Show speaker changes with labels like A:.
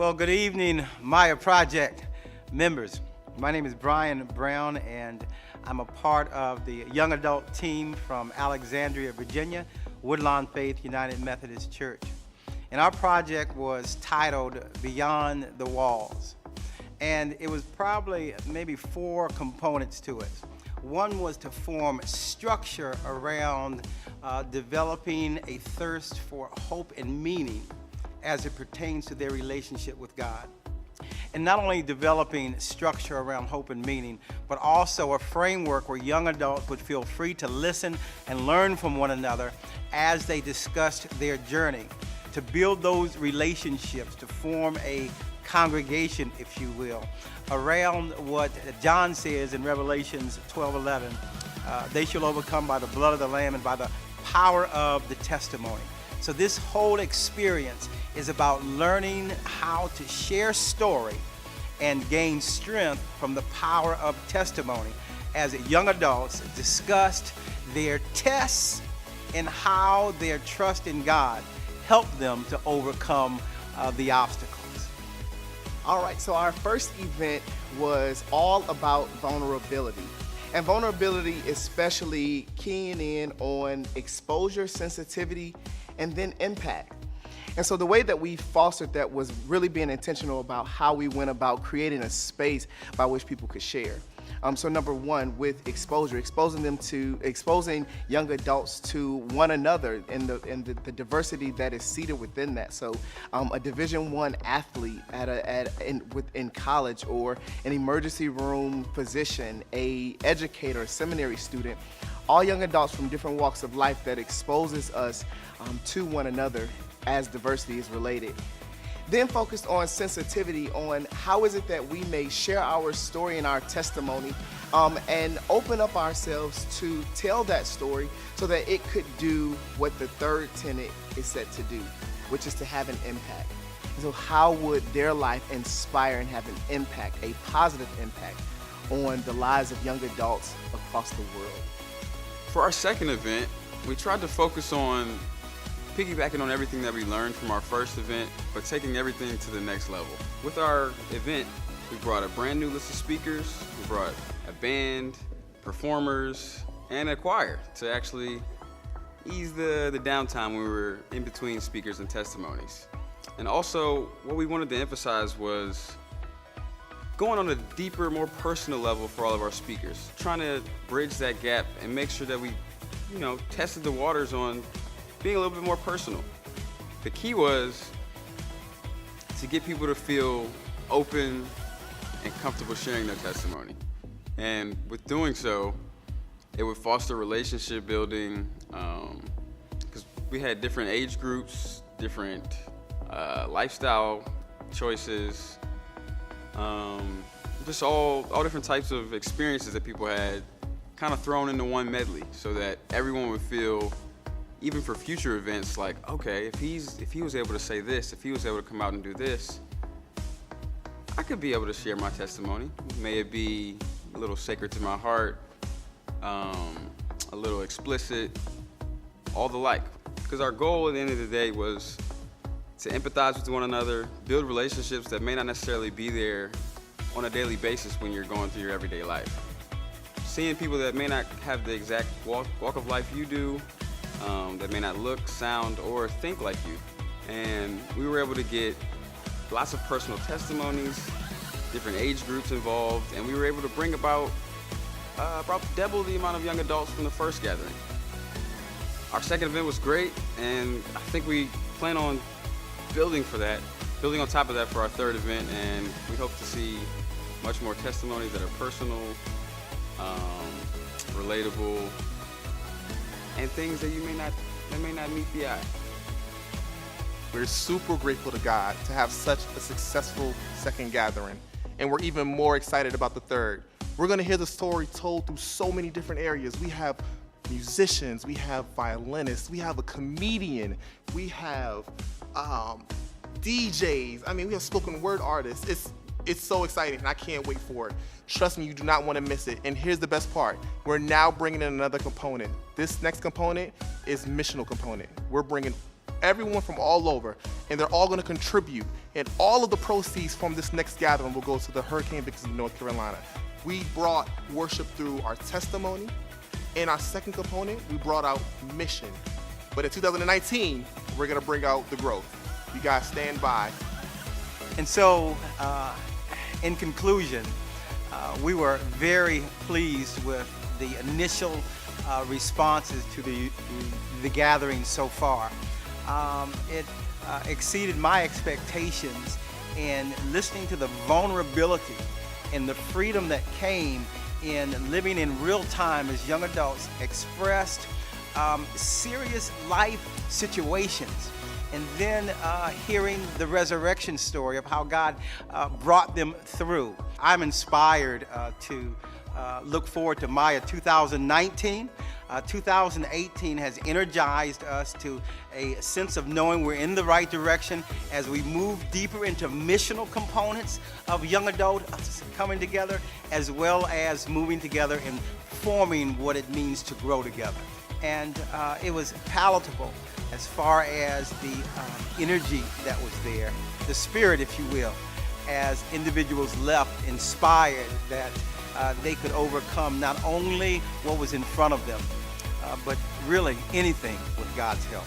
A: Well, good evening, Maya Project members. My name is Brian Brown, and I'm a part of the young adult team from Alexandria, Virginia, Woodlawn Faith United Methodist Church. And our project was titled Beyond the Walls. And it was probably maybe 4 components to it. One was to form structure around developing a thirst for hope and meaning as it pertains to their relationship with God. And not only developing structure around hope and meaning, but also a framework where young adults would feel free to listen and learn from one another as they discussed their journey, to build those relationships, to form a congregation, if you will, around what John says in Revelations 12:11, they shall overcome by the blood of the Lamb and by the power of the testimony. So this whole experience is about learning how to share story and gain strength from the power of testimony as young adults discussed their tests and how their trust in God helped them to overcome the obstacles.
B: All right, so our first event was all about vulnerability. And vulnerability, especially keying in on exposure, sensitivity, and then impact. And so the way that we fostered that was really being intentional about how we went about creating a space by which people could share. So number one, with exposure, exposing young adults to one another and the diversity that is seated within that. So a Division I athlete in college, or an emergency room physician, a educator, a seminary student, all young adults from different walks of life that exposes us to one another as diversity is related. Then focused on sensitivity, on how is it that we may share our story and our testimony and open up ourselves to tell that story so that it could do what the third tenet is set to do, which is to have an impact. So how would their life inspire and have an impact, a positive impact on the lives of young adults across the world?
C: For our second event, we tried to focus on piggybacking on everything that we learned from our first event, but taking everything to the next level. With our event, we brought a brand new list of speakers, we brought a band, performers, and a choir to actually ease the downtime when we were in between speakers and testimonies. And also, what we wanted to emphasize was going on a deeper, more personal level for all of our speakers, trying to bridge that gap and make sure that we, tested the waters on being a little bit more personal. The key was to get people to feel open and comfortable sharing their testimony. And with doing so, it would foster relationship building, because we had different age groups, different lifestyle choices, just all different types of experiences that people had kind of thrown into one medley, so that everyone would feel, even for future events, like, okay, if he was able to say this, if he was able to come out and do this, I could be able to share my testimony. May it be a little sacred to my heart, a little explicit, all the like. Because our goal at the end of the day was to empathize with one another, build relationships that may not necessarily be there on a daily basis when you're going through your everyday life. Seeing people that may not have the exact walk of life you do, that may not look, sound, or think like you. And we were able to get lots of personal testimonies, different age groups involved, and we were able to bring about double the amount of young adults from the first gathering. Our second event was great, and I think we plan on building on top of that for our third event, and we hope to see much more testimonies that are personal, relatable, and things that may not meet the eye.
D: We're super grateful to God to have such a successful second gathering, and we're even more excited about the third. We're going to hear the story told through so many different areas. We have musicians, we have violinists, we have a comedian, we have DJs. I mean, we have spoken word artists. It's so exciting, and I can't wait for it. Trust me, you do not want to miss it. And here's the best part. We're now bringing in another component. This next component is missional component. We're bringing everyone from all over, and they're all going to contribute. And all of the proceeds from this next gathering will go to the hurricane victims of North Carolina. We brought worship through our testimony. In our second component, we brought out mission. But in 2019, we're going to bring out the growth. You guys stand by.
A: And so, in conclusion, we were very pleased with the initial responses to the gathering so far. It exceeded my expectations, and listening to the vulnerability and the freedom that came in living in real time as young adults expressed serious life situations, and then hearing the resurrection story of how God brought them through. I'm inspired to look forward to Maya 2019. 2018 has energized us to a sense of knowing we're in the right direction as we move deeper into missional components of young adults coming together, as well as moving together and forming what it means to grow together. And it was palatable as far as the energy that was there, the spirit, if you will, as individuals left inspired that they could overcome not only what was in front of them, but really anything with God's help.